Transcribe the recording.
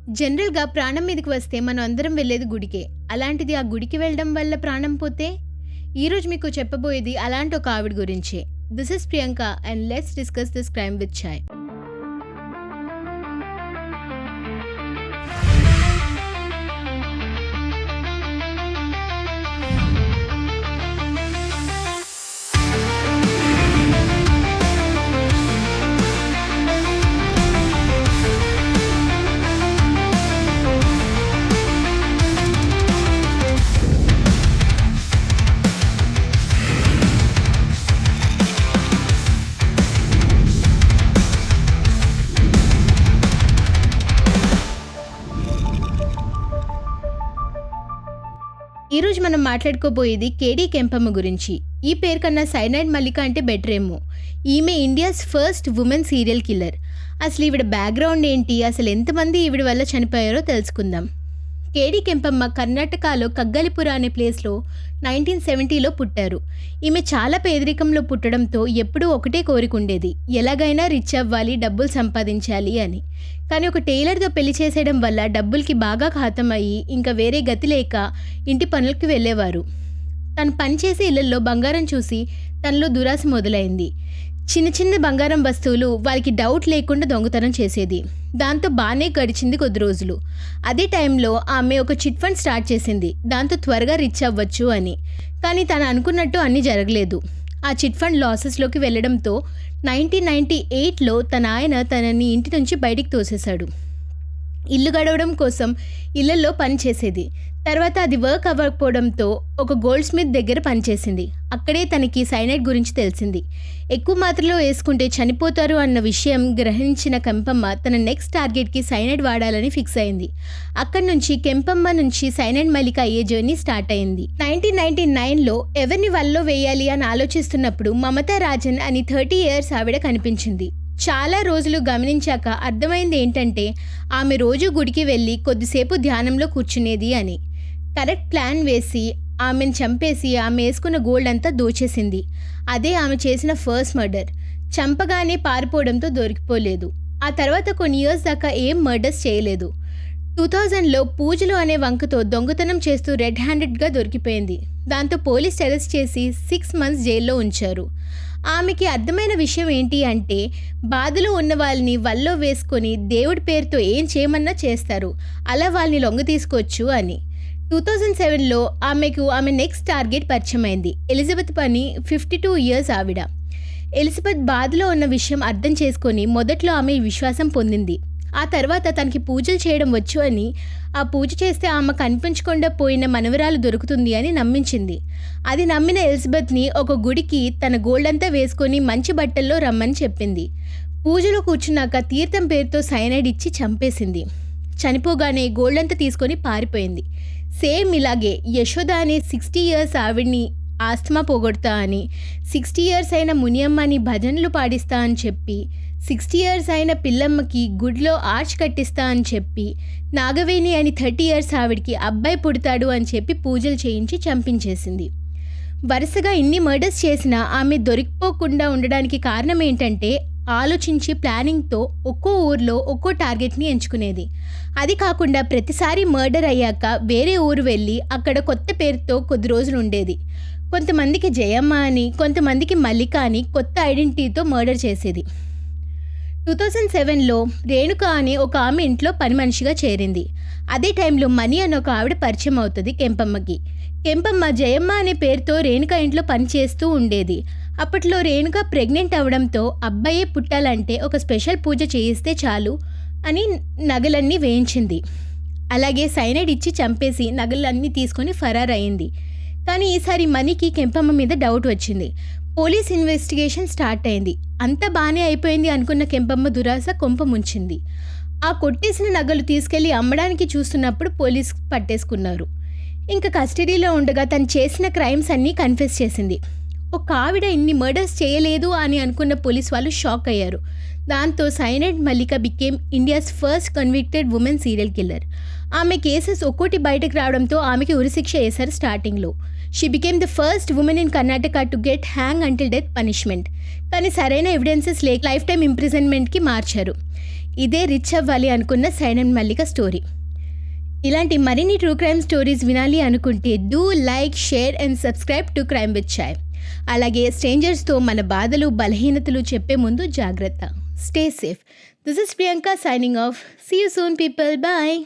జనరల్‌గా ప్రాణం మీదకి వస్తే మనం అందరం వెళ్ళేది గుడికే. అలాంటిది ఆ గుడికి వెళ్ళడం వల్ల ప్రాణం పోతే? ఈరోజు మీకు చెప్పబోయేది అలాంటి ఒక ఆవిడ గురించే. This is Priyanka and let's discuss this crime with chai. ఈరోజు మనం మాట్లాడుకోబోయేది కేడీ కెంపమ్మ గురించి. ఈ పేరు కన్నా సైనైడ్ మల్లిక అంటే బెటరేమో. ఈమె India's first women serial killer. అసలు ఈవిడ బ్యాక్గ్రౌండ్ ఏంటి, అసలు ఎంతమంది ఈవిడ వల్ల చనిపోయారో తెలుసుకుందాం. కేడీ కెంపమ్మ కర్ణాటకలో కగ్గలిపుర అనే ప్లేస్లో 1970లో పుట్టారు. ఈమె చాలా పేదరికంలో పుట్టడంతో ఎప్పుడూ ఒకటే కోరిక ఉండేది, ఎలాగైనా రిచ్ అవ్వాలి, డబ్బులు సంపాదించాలి అని. కానీ ఒక టైలర్తో పెళ్లి చేసేయడం వల్ల డబ్బులకి బాగా ఖాతం అయ్యి ఇంకా వేరే గతి లేక ఇంటి పనులకి వెళ్ళేవారు. తను పనిచేసే ఇళ్లలో బంగారం చూసి తనలో దురాశ మొదలైంది. చిన్న చిన్న బంగారం వస్తువులు వాళ్ళకి డౌట్ లేకుండా దొంగతనం చేసేది. దాంతో బాగానే గడిచింది కొద్ది రోజులు. అదే టైంలో ఆమె ఒక చిట్ ఫండ్ స్టార్ట్ చేసింది, దాంతో త్వరగా రిచ్ అవ్వచ్చు అని. కానీ తను అనుకున్నట్టు అన్నీ జరగలేదు. ఆ చిట్ ఫండ్ లాసెస్లోకి వెళ్ళడంతో 1998లో తన ఆయన తనని ఇంటి నుంచి బయటికి తోసేశాడు. ఇల్లు గడవడం కోసం ఇళ్లలో పని చేసేది. తర్వాత అది వర్క్ అవ్వకపోవడంతో ఒక గోల్డ్ స్మిత్ దగ్గర పనిచేసింది. అక్కడే తనకి సైనైడ్ గురించి తెలిసింది. ఎక్కువ మాత్రలో వేసుకుంటే చనిపోతారు అన్న విషయం గ్రహించిన కెంపమ్మ తన నెక్స్ట్ టార్గెట్కి సైనైడ్ వాడాలని ఫిక్స్ అయింది. అక్కడి నుంచి కెంపమ్మ నుంచి సైనైడ్ మల్లిక అయ్యే జర్నీ స్టార్ట్ అయింది. 1999లో ఎవరిని వల్లో వేయాలి అని ఆలోచిస్తున్నప్పుడు మమతా రాజన్ అని 30 years ఆవిడ కనిపించింది. చాలా రోజులు గమనించాక అర్థమైంది ఏంటంటే ఆమె రోజు గుడికి వెళ్ళి కొద్దిసేపు ధ్యానంలో కూర్చునేది అని. కరెక్ట్ ప్లాన్ వేసి ఆమెను చంపేసి ఆమె వేసుకున్న గోల్డ్ అంతా దోచేసింది. అదే ఆమె చేసిన ఫస్ట్ మర్డర్. చంపగానే పారిపోవడంతో దొరికిపోలేదు. ఆ తర్వాత కొన్ని ఇయర్స్ దాకా ఏం మర్డర్స్ చేయలేదు. 2000లో పూజలు అనే వంకతో దొంగతనం చేస్తూ రెడ్ హ్యాండెడ్గా దొరికిపోయింది. దాంతో పోలీస్ అరెస్ట్ చేసి 6 months జైల్లో ఉంచారు. ఆమెకి అర్థమైన విషయం ఏంటి అంటే బాధలో ఉన్న వాళ్ళని వల్లో వేసుకొని దేవుడి పేరుతో ఏం చేయమన్నా చేస్తారు, అలా వాళ్ళని లొంగ తీసుకోవచ్చు అని. 2007లో ఆమె నెక్స్ట్ టార్గెట్ పరిచయమైంది. ఎలిజబెత్ పని 52 years ఆవిడ. ఎలిజబెత్ బాధలో ఉన్న విషయం అర్థం చేసుకొని మొదట్లో ఆమె విశ్వాసం పొందింది. ఆ తర్వాత తనకి పూజలు చేయడం వచ్చు అని, ఆ పూజ చేస్తే ఆమె కనిపించకుండా పోయిన మనవరాలు దొరుకుతుంది అని నమ్మించింది. అది నమ్మిన ఎలిజబెత్ని ఒక గుడికి తన గోల్డ్ అంతా వేసుకొని మంచి బట్టల్లో రమ్మని చెప్పింది. పూజలో కూర్చున్నాక తీర్థం పేరుతో సైనైడ్ ఇచ్చి చంపేసింది. చనిపోగానే గోల్డ్ అంతా తీసుకొని పారిపోయింది. సేమ్ ఇలాగే యశోద అనే 60 years ఆవిడ్ని ఆస్తమా పోగొడతా అని, 60 years అయిన మునియమ్మని భజనలు పాడిస్తా అని చెప్పి, 60 years అయిన పిల్లమ్మకి గుడిలో ఆర్చ్ కట్టిస్తా అని చెప్పి, నాగవేణి అని 30 years ఆవిడికి అబ్బాయి పుడతాడు అని చెప్పి పూజలు చేయించి చంపించేసింది. వరుసగా ఇన్ని మర్డర్స్ చేసినా ఆమె దొరికిపోకుండా ఉండడానికి కారణం ఏంటంటే ఆలోచించి ప్లానింగ్తో ఒక్కో ఊర్లో ఒక్కో టార్గెట్ని ఎంచుకునేది. అది కాకుండా ప్రతిసారి మర్డర్ అయ్యాక వేరే ఊరు వెళ్ళి అక్కడ కొత్త పేరుతో కొద్ది రోజులు ఉండేది. కొంతమందికి జయమ్మ అని, కొంతమందికి మల్లిక అని కొత్త ఐడెంటిటీతో మర్డర్ చేసేది. 2007లో రేణుక అనే ఒక ఆమె ఇంట్లో పని మనిషిగా చేరింది. అదే టైంలో మణి అని ఒక ఆవిడ పరిచయం అవుతుంది కెంపమ్మకి. కెంపమ్మ జయమ్మ అనే పేరుతో రేణుక ఇంట్లో పని చేస్తూ ఉండేది. అప్పట్లో రేణుక ప్రెగ్నెంట్ అవడంతో అబ్బాయే పుట్టాలంటే ఒక స్పెషల్ పూజ చేయిస్తే చాలు అని నగలన్నీ వేయించింది. అలాగే సైనైడ్ ఇచ్చి చంపేసి నగలన్నీ తీసుకొని ఫరార్ అయింది. కానీ ఈసారి మణికి కెంపమ్మ మీద డౌట్ వచ్చింది. పోలీస్ ఇన్వెస్టిగేషన్ స్టార్ట్ అయింది. అంతా బాగానే అయిపోయింది అనుకున్న కెంపమ్మ దురాశ కొంప ముంచింది. ఆ కొట్టేసిన నగలు తీసుకెళ్లి అమ్మడానికి చూస్తున్నప్పుడు పోలీస్ పట్టేసుకున్నారు. ఇంకా కస్టడీలో ఉండగా తను చేసిన క్రైమ్స్ అన్నీ కన్ఫెస్ చేసింది. ఒక ఆవిడ ఇన్ని మర్డర్స్ చేయలేదు అని అనుకున్న పోలీస్ వాళ్ళు షాక్ అయ్యారు. దాంతో cyanide Mallika became India's first convicted women serial killer. ఆమె కేసెస్ ఒక్కోటి బయటకు రావడంతో ఆమెకి ఉరిశిక్ష వేశారు స్టార్టింగ్లో. She became the first women in Karnataka to get hang until death punishment. కానీ సరైన ఎవిడెన్సెస్ లేక లైఫ్ టైమ్ ఇంప్రిజన్మెంట్కి మార్చారు. ఇదే రిచ్ అవ్వాలి అనుకున్న సైనన్ మల్లిక స్టోరీ. ఇలాంటి మరిన్ని ట్రూ క్రైమ్ స్టోరీస్ వినాలి అనుకుంటే do like, share and subscribe to crime with chai. అలాగే స్ట్రేంజర్స్తో మన బాధలు బలహీనతలు చెప్పే ముందు జాగ్రత్త. Stay safe. This is Priyanka signing off. See you soon people. Bye.